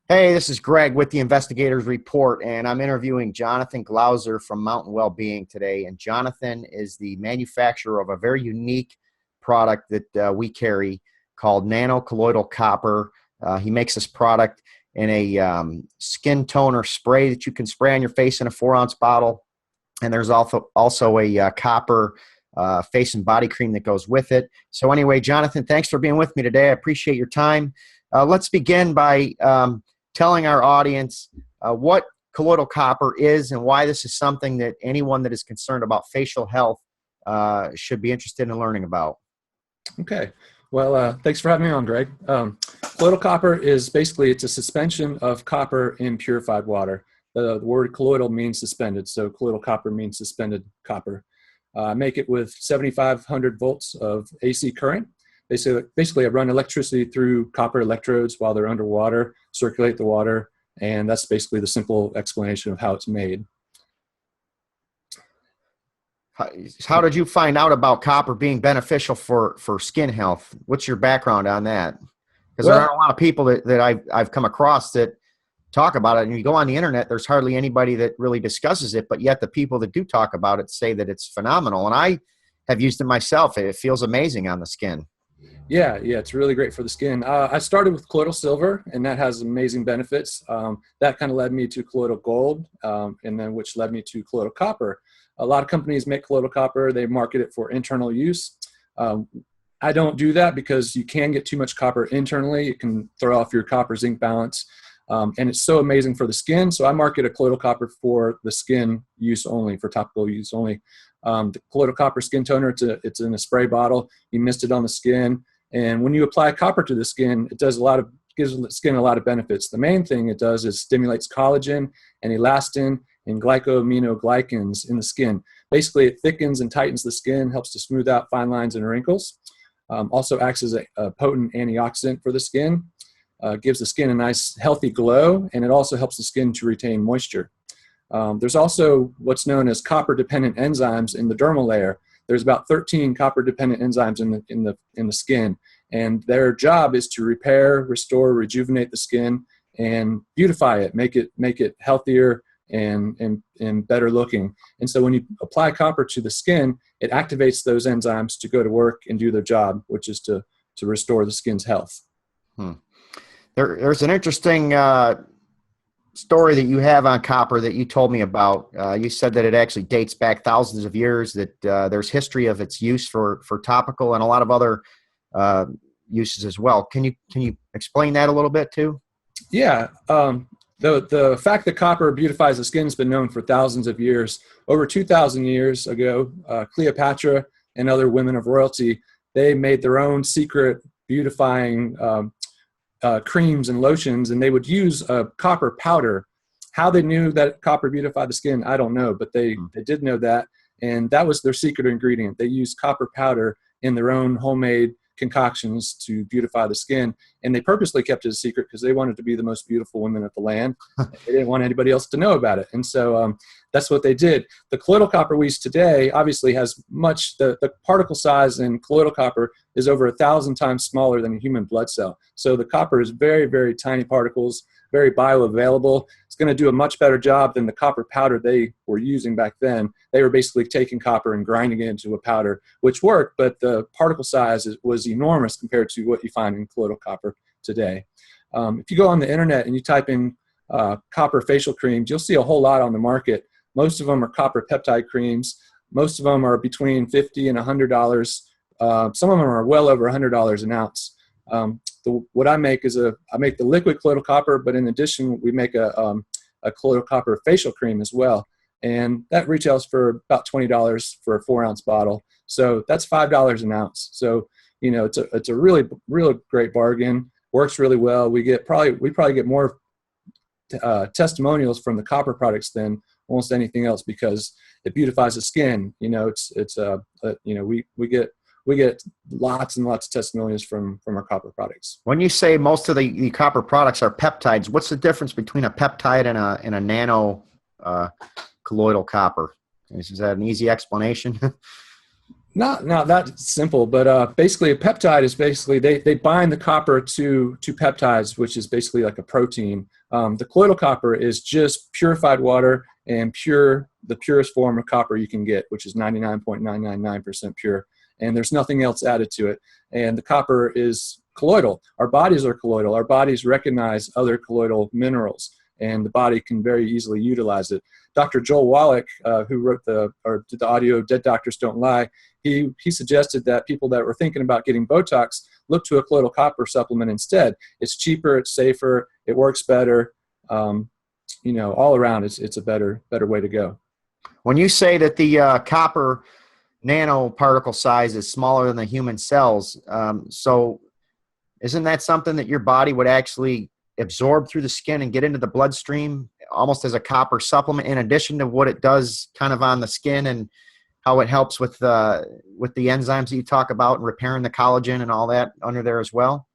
Hey, this is Greg with the Investigators Report, and I'm interviewing Jonathan Glauser from Mountain Wellbeing today. And Jonathan is the manufacturer of a very unique product that we carry called Nano Colloidal Copper. He makes this product in a skin toner spray that you can spray on your face in a 4-ounce bottle. And there's also a copper face and body cream that goes with it. So anyway, Jonathan, thanks for being with me today. I appreciate your time. Let's begin by telling our audience what colloidal copper is and why this is something that anyone that is concerned about facial health should be interested in learning about. Okay. Well, thanks for having me on, Greg. Colloidal copper is basically, it's a suspension of copper in purified water. The word colloidal means suspended, so colloidal copper means suspended copper. Make it with 7,500 volts of AC current. Basically, I run electricity through copper electrodes while they're underwater, circulate the water, and that's basically the simple explanation of how it's made. How did you find out about copper being beneficial for skin health? What's your background on that? Because there aren't a lot of people that I've come across that talk about it. And you go on the internet, there's hardly anybody that really discusses it, but yet the people that do talk about it say that it's phenomenal. And I have used it myself. It feels amazing on the skin. Yeah, it's really great for the skin. I started with colloidal silver, and that has amazing benefits. That kind of led me to colloidal gold, and then which led me to colloidal copper. A lot of companies make colloidal copper. They market it for internal use. I don't do that because you can get too much copper internally. It can throw off your copper zinc balance, and it's so amazing for the skin. So I market a colloidal copper for the skin use only, for topical use only. The Colloidal Copper Skin Toner, it's in a spray bottle. You mist it on the skin. And when you apply copper to the skin, it does gives the skin a lot of benefits. The main thing it does is stimulates collagen and elastin and glycosaminoglycans in the skin. Basically, it thickens and tightens the skin, helps to smooth out fine lines and wrinkles. Also acts as a potent antioxidant for the skin. Gives the skin a nice, healthy glow, and it also helps the skin to retain moisture. There's also what's known as copper-dependent enzymes in the dermal layer. There's about 13 copper-dependent enzymes in the skin, and their job is to repair, restore, rejuvenate the skin, and beautify it, make it healthier and better looking. And so when you apply copper to the skin, it activates those enzymes to go to work and do their job, which is to restore the skin's health. There's an interesting story that you have on copper that you told me about. You said that it actually dates back thousands of years, that there's history of its use for topical and a lot of other uses as well. Can you explain that a little bit too? Yeah. The fact that copper beautifies the skin has been known for thousands of years. Over 2,000 years ago, Cleopatra and other women of royalty, they made their own secret beautifying creams and lotions, and they would use copper powder. How they knew that copper beautified the skin, I don't know, but they did know that, and that was their secret ingredient. They used copper powder in their own homemade concoctions to beautify the skin, and they purposely kept it a secret because they wanted to be the most beautiful women of the land. They didn't want anybody else to know about it, and so that's what they did. The colloidal copper we use today obviously has the particle size in colloidal copper is over 1,000 times smaller than a human blood cell. So the copper is very, very tiny particles, very bioavailable. It's going to do a much better job than the copper powder they were using back then. They were basically taking copper and grinding it into a powder, which worked, but the particle size was enormous compared to what you find in colloidal copper today. If you go on the internet and you type in copper facial creams, you'll see a whole lot on the market. Most of them are copper peptide creams. Most of them are between $50 and $100. Some of them are well over $100 an ounce. What I make is I make the liquid colloidal copper, but in addition, we make a colloidal copper facial cream as well. And that retails for about $20 for a 4-ounce bottle. So that's $5 an ounce. So, you know, it's a really great bargain. Works really well. We probably get more testimonials from the copper products than almost anything else because it beautifies the skin. You know, we get lots and lots of testimonials from our copper products. When you say most of the copper products are peptides, what's the difference between a peptide and a nano colloidal copper? Is that an easy explanation? Not that simple, but basically a peptide is basically they bind the copper to peptides, which is basically like a protein. The colloidal copper is just purified water and the purest form of copper you can get, which is 99.999% pure, and there's nothing else added to it. And the copper is colloidal. Our bodies are colloidal. Our bodies recognize other colloidal minerals, and the body can very easily utilize it. Dr. Joel Wallach, who wrote did the audio "Dead Doctors Don't Lie," he suggested that people that were thinking about getting Botox look to a colloidal copper supplement instead. It's cheaper, it's safer, it works better. All around, it's a better way to go. When you say that the copper nanoparticle size is smaller than the human cells, so isn't that something that your body would actually absorb through the skin and get into the bloodstream almost as a copper supplement, in addition to what it does kind of on the skin and how it helps with the enzymes that you talk about and repairing the collagen and all that under there as well?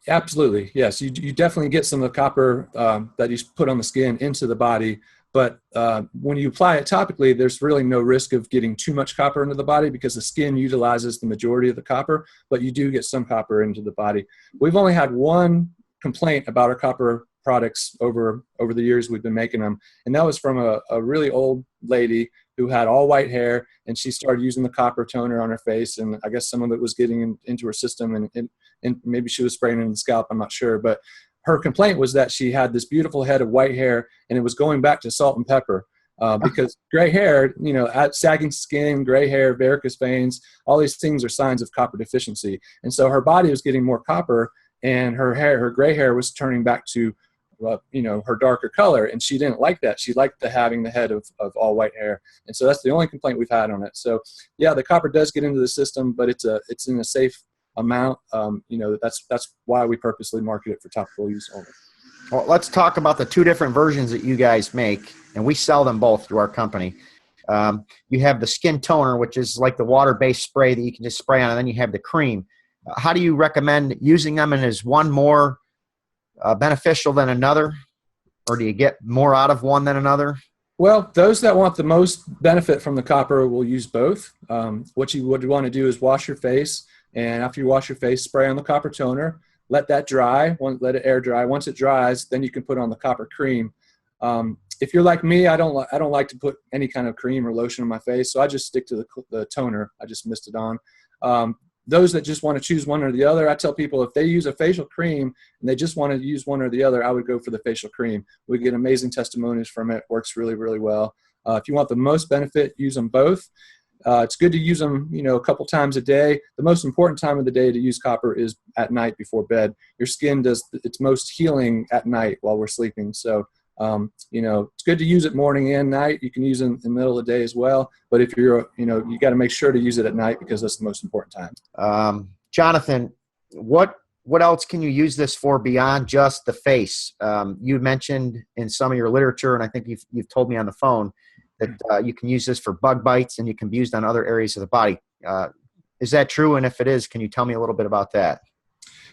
Absolutely, yes. You definitely get some of the copper that you put on the skin into the body, but when you apply it topically, there's really no risk of getting too much copper into the body because the skin utilizes the majority of the copper, but you do get some copper into the body. We've only had one complaint about our copper products over the years we've been making them, and that was from a really old lady who had all white hair, and she started using the copper toner on her face, and I guess some of it was getting into her system, and maybe she was spraying it in the scalp, I'm not sure, but her complaint was that she had this beautiful head of white hair, and it was going back to salt and pepper. Because gray hair, sagging skin, gray hair, varicose veins, all these things are signs of copper deficiency. And so her body was getting more copper, and her gray hair was turning back to her darker color, and she didn't like that. She liked having the head of all white hair, and so that's the only complaint we've had on it. So yeah, the copper does get into the system, but it's in a safe amount. That's why we purposely market it for topical use only. Well, let's talk about the two different versions that you guys make, and we sell them both through our company. You have the skin toner, which is like the water-based spray that you can just spray on, and then you have the cream. How do you recommend using them, and is one more beneficial than another, or do you get more out of one than another? Well, those that want the most benefit from the copper will use both. What you would want to do is wash your face, and after you wash your face, spray on the copper toner, let that dry, let it air dry. Once it dries, then you can put on the copper cream. If you're like me, I don't like to put any kind of cream or lotion on my face, so I just stick to the toner. I just mist it on. Those that just want to choose one or the other, I tell people if they use a facial cream and they just want to use one or the other, I would go for the facial cream. We get amazing testimonials from it. Works really, really well. If you want the most benefit, use them both. It's good to use them, a couple times a day. The most important time of the day to use copper is at night before bed. Your skin does its most healing at night while we're sleeping. So, it's good to use it morning and night. You can use it in the middle of the day as well. But if you're, you got to make sure to use it at night because that's the most important time. Jonathan, what else can you use this for beyond just the face? You mentioned in some of your literature, and I think you've told me on the phone that you can use this for bug bites and you can be used on other areas of the body. Is that true? And if it is, can you tell me a little bit about that?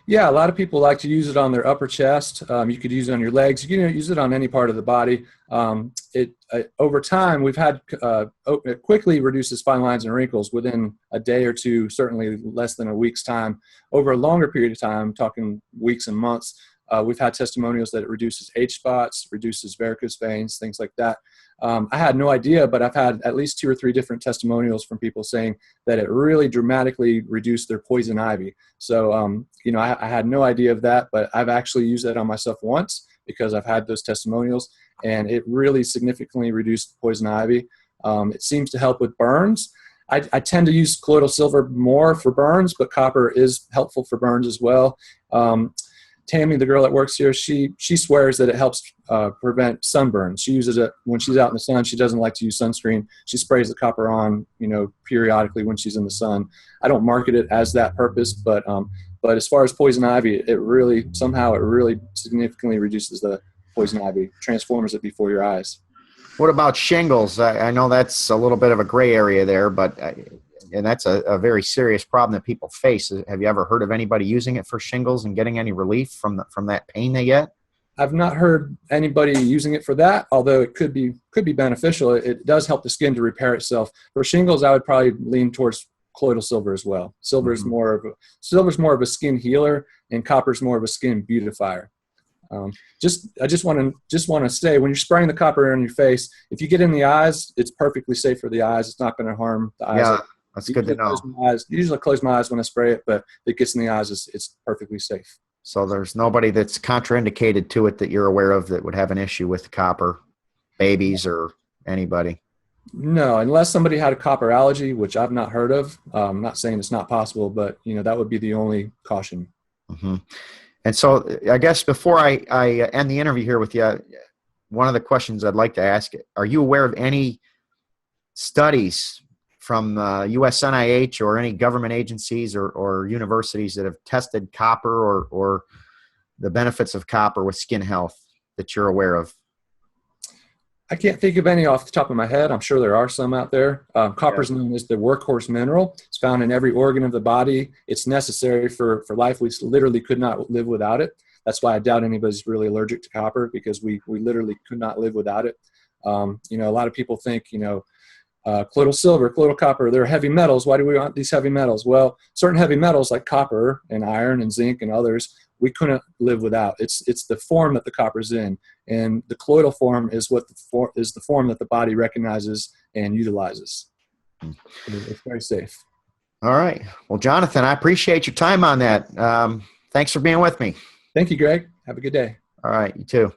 Yeah, a lot of people like to use it on their upper chest. You could use it on your legs. You can use it on any part of the body. Over time, we've had it quickly reduces fine lines and wrinkles within a day or two, certainly less than a week's time. Over a longer period of time, talking weeks and months, we've had testimonials that it reduces age spots, reduces varicose veins, things like that. I had no idea, but I've had at least 2 or 3 different testimonials from people saying that it really dramatically reduced their poison ivy. So, I had no idea of that, but I've actually used that on myself once because I've had those testimonials, and it really significantly reduced poison ivy. It seems to help with burns. I tend to use colloidal silver more for burns, but copper is helpful for burns as well. Tammy, the girl that works here, she swears that it helps prevent sunburn. She uses it when she's out in the sun. She doesn't like to use sunscreen. She sprays the copper on, periodically when she's in the sun. I don't market it as that purpose, but as far as poison ivy, it really significantly reduces the poison ivy, transforms it before your eyes. What about shingles? I know that's a little bit of a gray area there, and that's a very serious problem that people face. Have you ever heard of anybody using it for shingles and getting any relief from that pain they get? I've not heard anybody using it for that, although it could be beneficial. It does help the skin to repair itself. For shingles, I would probably lean towards colloidal silver as well. Silver's more of a skin healer, and copper's more of a skin beautifier. I just want to say, when you're spraying the copper on your face, if you get in the eyes, it's perfectly safe for the eyes. It's not going to harm the eyes. Yeah, that's good to know. Usually I close my eyes when I spray it, but if it gets in the eyes, it's perfectly safe. So there's nobody that's contraindicated to it that you're aware of that would have an issue with copper, babies or anybody? No, unless somebody had a copper allergy, which I've not heard of. I'm not saying it's not possible, but that would be the only caution. Mm-hmm. And so I guess before I end the interview here with you, one of the questions I'd like to ask, are you aware of any studies from US NIH or any government agencies or universities that have tested copper or the benefits of copper with skin health that you're aware of? I can't think of any off the top of my head. I'm sure there are some out there. Copper is known as the workhorse mineral. It's found in every organ of the body. It's necessary for life. We literally could not live without it. That's why I doubt anybody's really allergic to copper, because we literally could not live without it. A lot of people think, colloidal silver, colloidal copper, they're heavy metals. Why do we want these heavy metals? Well, certain heavy metals like copper and iron and zinc and others, we couldn't live without. It's the form that the copper's in, and the colloidal form is the form that the body recognizes and utilizes. It's very safe. All right. Well, Jonathan, I appreciate your time on that. Thanks for being with me. Thank you, Greg. Have a good day. All right. You too.